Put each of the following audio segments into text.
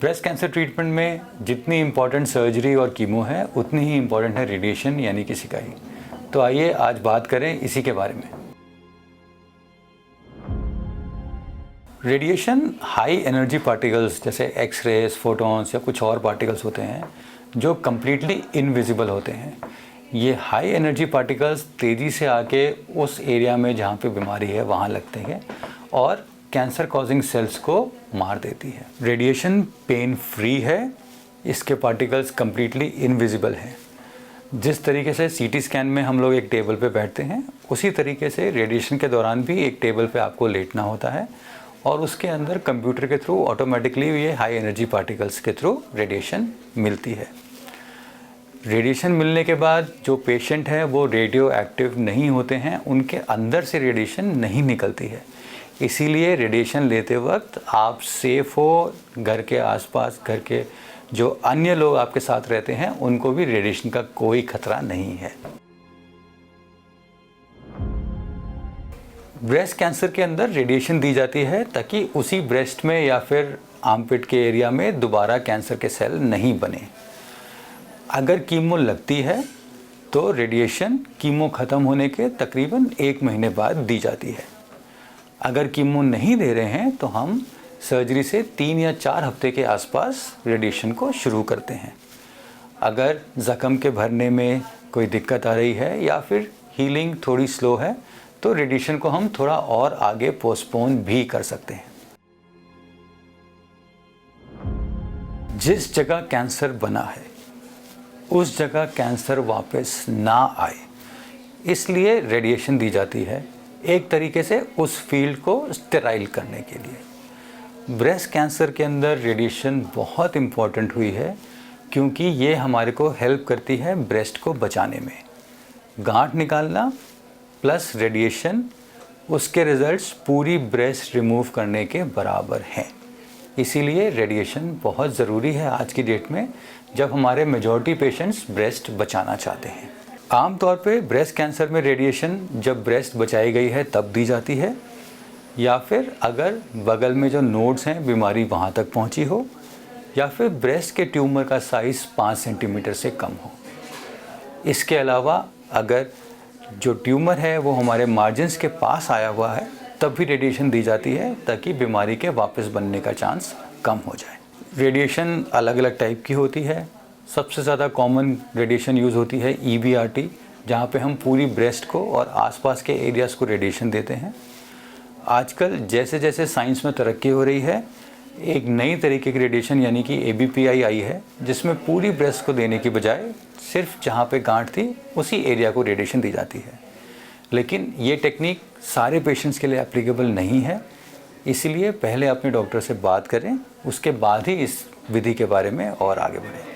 Breast cancer treatment में जितनी important surgery और कीमो है उतनी ही इम्पॉर्टेंट है रेडिएशन यानी कि सिकाई। तो आइए आज बात करें इसी के बारे में। रेडिएशन हाई एनर्जी पार्टिकल्स जैसे एक्स-रेज, फोटॉन्स या कुछ और पार्टिकल्स होते हैं जो कम्प्लीटली इनविजिबल होते हैं। ये हाई एनर्जी पार्टिकल्स तेज़ी से आके उस एरिया में जहाँ पे बीमारी है वहाँ लगते हैं और कैंसर कॉजिंग सेल्स को मार देती है। रेडिएशन पेन फ्री है, इसके पार्टिकल्स कम्प्लीटली इनविजिबल हैं। जिस तरीके से सीटी स्कैन में हम लोग एक टेबल पे बैठते हैं, उसी तरीके से रेडिएशन के दौरान भी एक टेबल पे आपको लेटना होता है और उसके अंदर कंप्यूटर के थ्रू ऑटोमेटिकली ये हाई एनर्जी पार्टिकल्स के थ्रू रेडिएशन मिलती है। रेडिएशन मिलने के बाद जो पेशेंट है वो रेडियो एक्टिव नहीं होते हैं, उनके अंदर से रेडिएशन नहीं निकलती है। इसीलिए रेडिएशन लेते वक्त आप सेफ हो, घर के आसपास घर के जो अन्य लोग आपके साथ रहते हैं उनको भी रेडिएशन का कोई खतरा नहीं है। ब्रेस्ट कैंसर के अंदर रेडिएशन दी जाती है ताकि उसी ब्रेस्ट में या फिर आर्मपिट के एरिया में दोबारा कैंसर के सेल नहीं बने। अगर कीमो लगती है तो रेडिएशन कीमो ख़त्म होने के तकरीबन 1 महीने बाद दी जाती है। अगर कीमो नहीं दे रहे हैं तो हम सर्जरी से 3 या 4 हफ्ते के आसपास रेडिएशन को शुरू करते हैं। अगर ज़ख्म के भरने में कोई दिक्कत आ रही है या फिर हीलिंग थोड़ी स्लो है तो रेडिएशन को हम थोड़ा और आगे पोस्टपोन भी कर सकते हैं। जिस जगह कैंसर बना है उस जगह कैंसर वापस ना आए, इसलिए रेडिएशन दी जाती है, एक तरीके से उस फील्ड को स्टेराइल करने के लिए। ब्रेस्ट कैंसर के अंदर रेडिएशन बहुत इम्पॉर्टेंट हुई है क्योंकि ये हमारे को हेल्प करती है ब्रेस्ट को बचाने में। गांठ निकालना प्लस रेडिएशन, उसके रिजल्ट्स पूरी ब्रेस्ट रिमूव करने के बराबर हैं। इसीलिए रेडिएशन बहुत ज़रूरी है आज की डेट में, जब हमारे मेजॉरिटी पेशेंट्स ब्रेस्ट बचाना चाहते हैं। आमतौर पे ब्रेस्ट कैंसर में रेडिएशन जब ब्रेस्ट बचाई गई है तब दी जाती है, या फिर अगर बगल में जो नोड्स हैं बीमारी वहाँ तक पहुँची हो, या फिर ब्रेस्ट के ट्यूमर का साइज़ 5 सेंटीमीटर से कम हो। इसके अलावा अगर जो ट्यूमर है वो हमारे मार्जिन्स के पास आया हुआ है तब भी रेडिएशन दी जाती है ताकि बीमारी के वापस बनने का चांस कम हो जाए। रेडिएशन अलग अलग टाइप की होती है। सबसे ज़्यादा कॉमन रेडिएशन यूज़ होती है EBRT, जहाँ पे हम पूरी ब्रेस्ट को और आसपास के एरियाज़ को रेडिएशन देते हैं। आजकल जैसे जैसे साइंस में तरक्की हो रही है, एक नई तरीके की रेडिएशन यानी कि ABPI आई है, जिसमें पूरी ब्रेस्ट को देने की बजाय सिर्फ जहाँ पे गांठ थी उसी एरिया को रेडिएशन दी जाती है। लेकिन ये टेक्निक सारे पेशेंट्स के लिए एप्लीकेबल नहीं है, इसलिए पहले अपने डॉक्टर से बात करें, उसके बाद ही इस विधि के बारे में और आगे बढ़ें।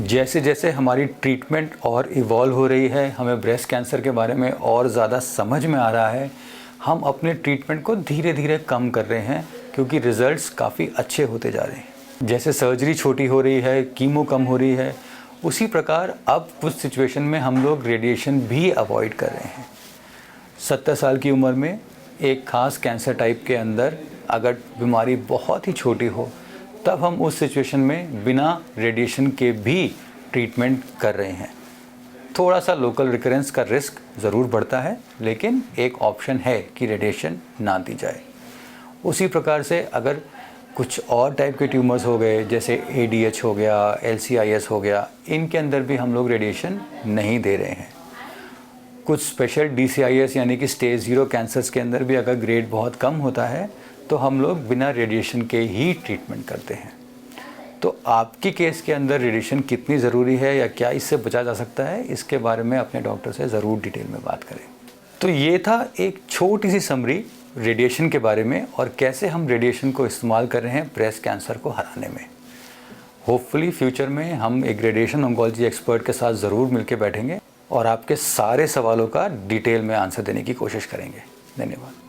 जैसे जैसे हमारी ट्रीटमेंट और इवॉल्व हो रही है, हमें ब्रेस्ट कैंसर के बारे में और ज़्यादा समझ में आ रहा है, हम अपने ट्रीटमेंट को धीरे धीरे कम कर रहे हैं क्योंकि रिज़ल्ट्स काफ़ी अच्छे होते जा रहे हैं। जैसे सर्जरी छोटी हो रही है, कीमो कम हो रही है, उसी प्रकार अब कुछ सिचुएशन में हम लोग रेडिएशन भी अवॉइड कर रहे हैं। 70 साल की उम्र में एक ख़ास कैंसर टाइप के अंदर अगर बीमारी बहुत ही छोटी हो तब हम उस सिचुएशन में बिना रेडिएशन के भी ट्रीटमेंट कर रहे हैं। थोड़ा सा लोकल रिकरेंस का रिस्क ज़रूर बढ़ता है, लेकिन एक ऑप्शन है कि रेडिएशन ना दी जाए। उसी प्रकार से अगर कुछ और टाइप के ट्यूमर्स हो गए, जैसे ADH हो गया, LCIS हो गया, इनके अंदर भी हम लोग रेडिएशन नहीं दे रहे हैं। कुछ स्पेशल DCIS यानी कि स्टेज 0 कैंसर्स के अंदर भी अगर ग्रेड बहुत कम होता है तो हम लोग बिना रेडिएशन के ही ट्रीटमेंट करते हैं। तो आपकी केस के अंदर रेडिएशन कितनी ज़रूरी है या क्या इससे बचा जा सकता है, इसके बारे में अपने डॉक्टर से ज़रूर डिटेल में बात करें। तो ये था एक छोटी सी समरी रेडिएशन के बारे में और कैसे हम रेडिएशन को इस्तेमाल कर रहे हैं ब्रेस्ट कैंसर को हराने में। होपफुली फ्यूचर में हम एक रेडिएशन ऑन्कोलॉजी एक्सपर्ट के साथ ज़रूर मिलकर बैठेंगे और आपके सारे सवालों का डिटेल में आंसर देने की कोशिश करेंगे। धन्यवाद।